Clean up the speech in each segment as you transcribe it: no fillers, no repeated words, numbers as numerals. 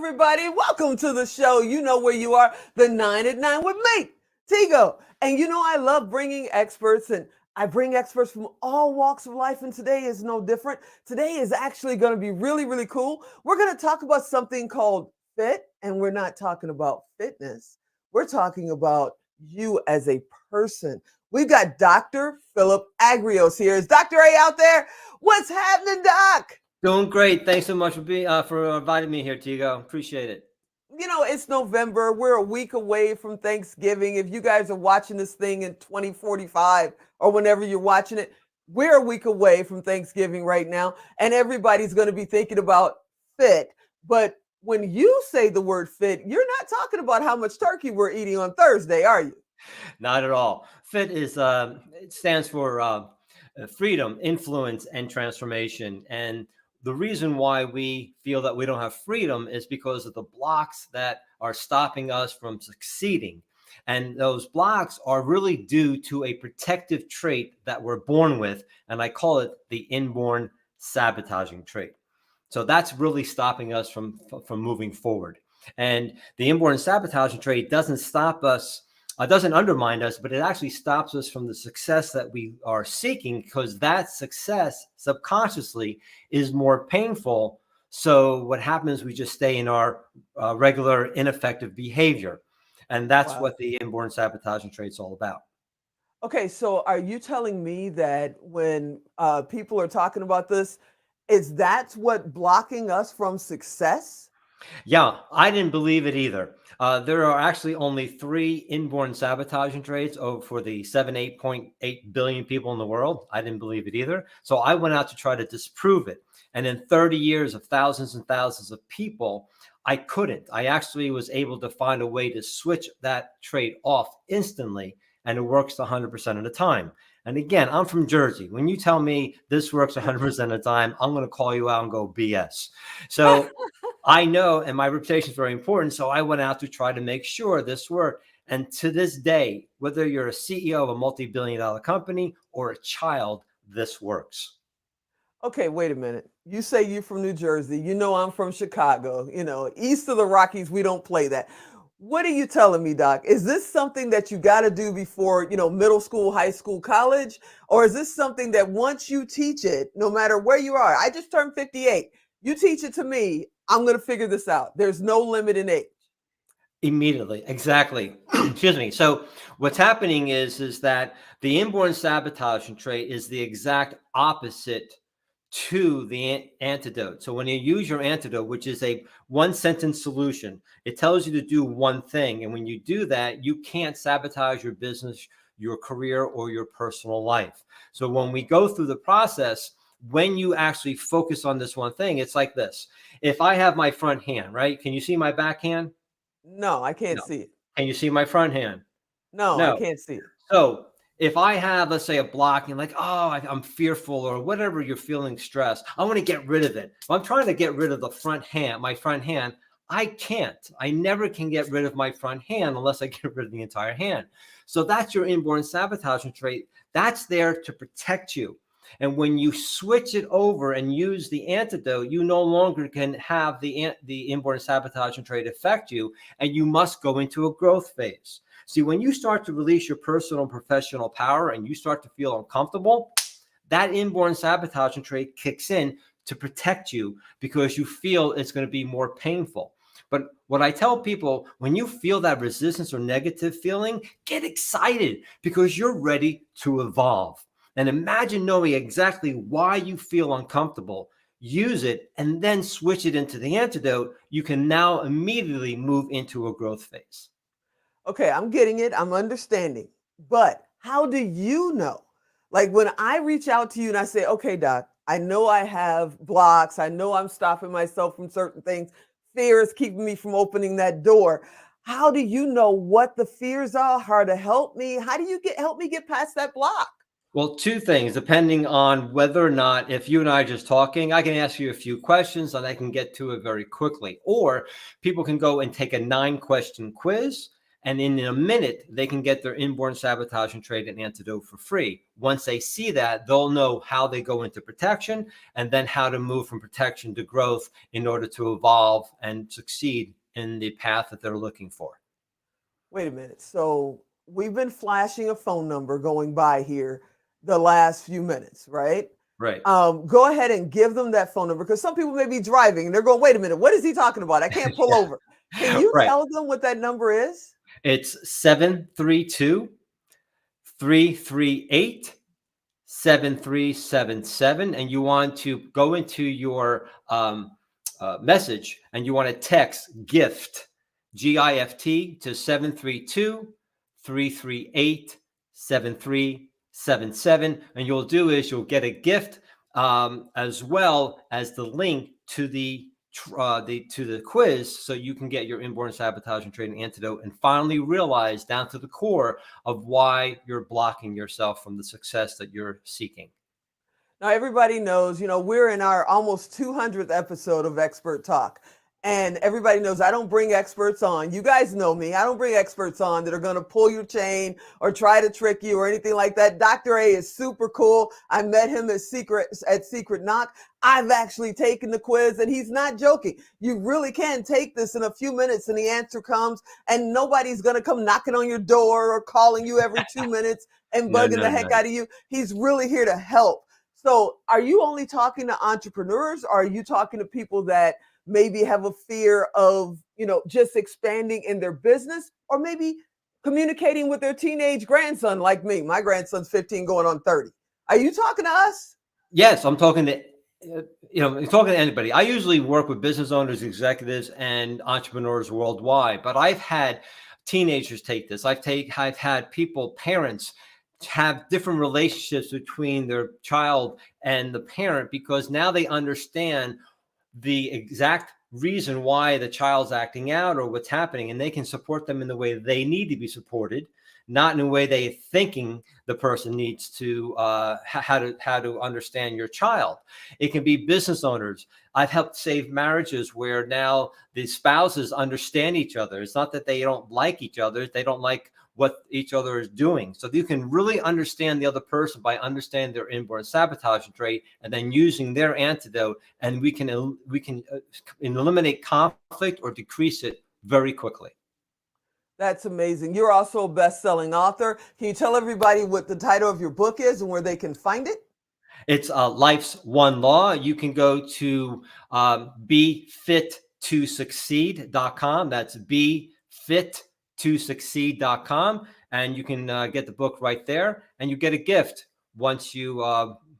everybody. Welcome to the show. You know where you are, the 9 at 9 with me, Tigo. And you know, I love bringing experts, and I bring experts from all walks of life, and today is no different. Today is actually going to be really, really cool. We're going to talk about something called fit, and we're not talking about fitness. We're talking about you as a person. We've got Dr. Philip Agrios here. Is Dr. A out there? What's happening, Doc? Doing great. Thanks so much for inviting me here, Tigo. Appreciate it. You know, it's November. We're a week away from Thanksgiving. If you guys are watching this thing in 2045 or whenever you're watching it, we're a week away from Thanksgiving right now. And everybody's going to be thinking about fit. But when you say the word fit, you're not talking about how much turkey we're eating on Thursday, are you? Not at all. FIT is it stands for freedom, influence, and transformation. And the reason why we feel that we don't have freedom is because of the blocks that are stopping us from succeeding. And those blocks are really due to a protective trait that we're born with. And I call it the inborn sabotaging trait. So that's really stopping us from moving forward. And the inborn sabotaging trait doesn't stop us. Doesn't undermine us, but it actually stops us from the success that we are seeking, because that success subconsciously is more painful. So what happens, we just stay in our regular ineffective behavior. And that's what the inborn sabotaging trait is all about. Okay, so are you telling me that when people are talking about this, is that what blocking us from success? Yeah, I didn't believe it either. There are actually only 3 inborn sabotaging traits for the 8.8 billion people in the world. I didn't believe it either. So I went out to try to disprove it. And in 30 years of thousands and thousands of people, I couldn't. I actually was able to find a way to switch that trait off instantly, and it works 100% of the time. And again, I'm from Jersey. When you tell me this works 100% of the time, I'm going to call you out and go BS. So I know, and my reputation is very important. So I went out to try to make sure this worked. And to this day, whether you're a CEO of a multi-billion-dollar company or a child, this works. Okay, wait a minute. You say you're from New Jersey. You know I'm from Chicago. You know, east of the Rockies, we don't play that. What are you telling me, Doc? Is this something that you got to do before, middle school, high school, college? Or is this something that once you teach it, no matter where you are, I just turned 58. You teach it to me, I'm going to figure this out. There's no limit in age. Immediately. Exactly. Excuse me. So what's happening is that the inborn sabotaging trait is the exact opposite to the antidote. So when you use your antidote, which is a 1-sentence solution, it tells you to do one thing. And when you do that, you can't sabotage your business, your career, or your personal life. So when we go through the process, when you actually focus on this one thing, it's like this. If I have my front hand, right? Can you see my back hand? No, I can't see it. Can you see my front hand? No, I can't see it. So if I have, let's say, a block, and like, oh, I'm fearful, or whatever, you're feeling stressed, I want to get rid of it. If I'm trying to get rid of the front hand, my front hand, I can't. I never can get rid of my front hand unless I get rid of the entire hand. So that's your inborn sabotaging trait. That's there to protect you. And when you switch it over and use the antidote, you no longer can have the inborn sabotaging trait affect you, and you must go into a growth phase. See, when you start to release your personal and professional power and you start to feel uncomfortable, that inborn sabotaging trait kicks in to protect you, because you feel it's going to be more painful. But what I tell people, when you feel that resistance or negative feeling, get excited, because you're ready to evolve. And imagine knowing exactly why you feel uncomfortable. Use it and then switch it into the antidote. You can now immediately move into a growth phase. Okay, I'm getting it. I'm understanding. But how do you know? Like when I reach out to you and I say, okay, Doc, I know I have blocks. I know I'm stopping myself from certain things. Fear is keeping me from opening that door. How do you know what the fears are? How to help me? How do you help me get past that block? Well, 2 things, depending on whether or not, if you and I are just talking, I can ask you a few questions and I can get to it very quickly. Or people can go and take a 9-question quiz, And in a minute, they can get their inborn sabotage and trait and antidote for free. Once they see that, they'll know how they go into protection and then how to move from protection to growth in order to evolve and succeed in the path that they're looking for. Wait a minute. So we've been flashing a phone number going by here the last few minutes, right? Right. Go ahead and give them that phone number, because some people may be driving and they're going, wait a minute, what is he talking about? I can't pull over. Can you Right. tell them what that number is? It's 732-338-7377. And you want to go into your message and you want to text GIFT, GIFT, to 732-338-7377. And you'll do is you'll get a gift as well as the link to the quiz, so you can get your inborn sabotage and trait antidote and finally realize down to the core of why you're blocking yourself from the success that you're seeking. Now, everybody knows, we're in our almost 200th episode of Expert Talk. And everybody knows I don't bring experts on. You guys know me. I don't bring experts on that are going to pull your chain or try to trick you or anything like that. Dr. A is super cool. I met him at Secret Knock. I've actually taken the quiz, and he's not joking. You really can take this in a few minutes and the answer comes, and nobody's going to come knocking on your door or calling you every 2 minutes and bugging the heck out of you. He's really here to help. So are you only talking to entrepreneurs, or are you talking to people that maybe have a fear of, just expanding in their business, or maybe communicating with their teenage grandson like me? My grandson's 15 going on 30. Are you talking to us? Yes, I'm talking to, I'm talking to anybody. I usually work with business owners, executives, and entrepreneurs worldwide, but I've had teenagers take this. I've had parents have different relationships between their child and the parent, because now they understand the exact reason why the child's acting out or what's happening, and they can support them in the way they need to be supported, not in a way they're thinking the person needs to, how to understand your child. It can be business owners. I've helped save marriages where now the spouses understand each other. It's not that they don't like each other. They don't like what each other is doing. So you can really understand the other person by understanding their inborn sabotage trait and then using their antidote, and we can eliminate conflict or decrease it very quickly. That's amazing. You're also a best-selling author. Can you tell everybody what the title of your book is and where they can find it? It's Life's One Law. You can go to BeFit2Succeed.com. That's BeFit2Succeed.com, and you can get the book right there, and you get a gift once you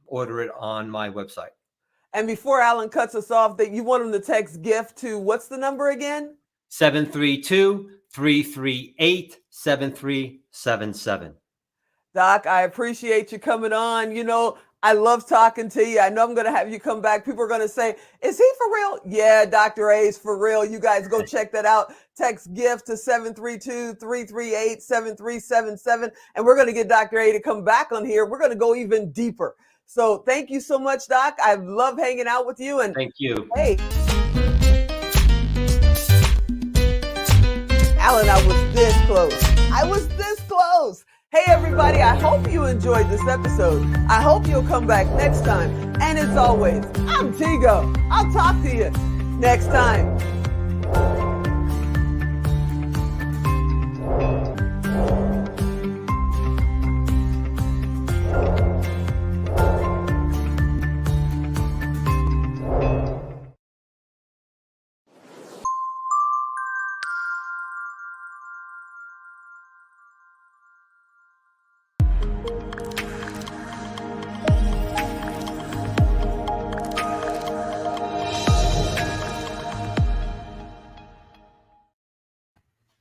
order it on my website. And before Alan cuts us off, that you want him to text GIFT to, what's the number again? 732-338-7377. Doc, I appreciate you coming on. I love talking to you. I know I'm going to have you come back. People are going to say, is he for real? Yeah, Dr. A is for real. You guys go check that out. Text GIFT to 732-338-7377. And we're going to get Dr. A to come back on here. We're going to go even deeper. So thank you so much, Doc. I love hanging out with you. And thank you. Hey, Alan, I was this close. Hey, everybody, I hope you enjoyed this episode. I hope you'll come back next time. And as always, I'm Tigo. I'll talk to you next time.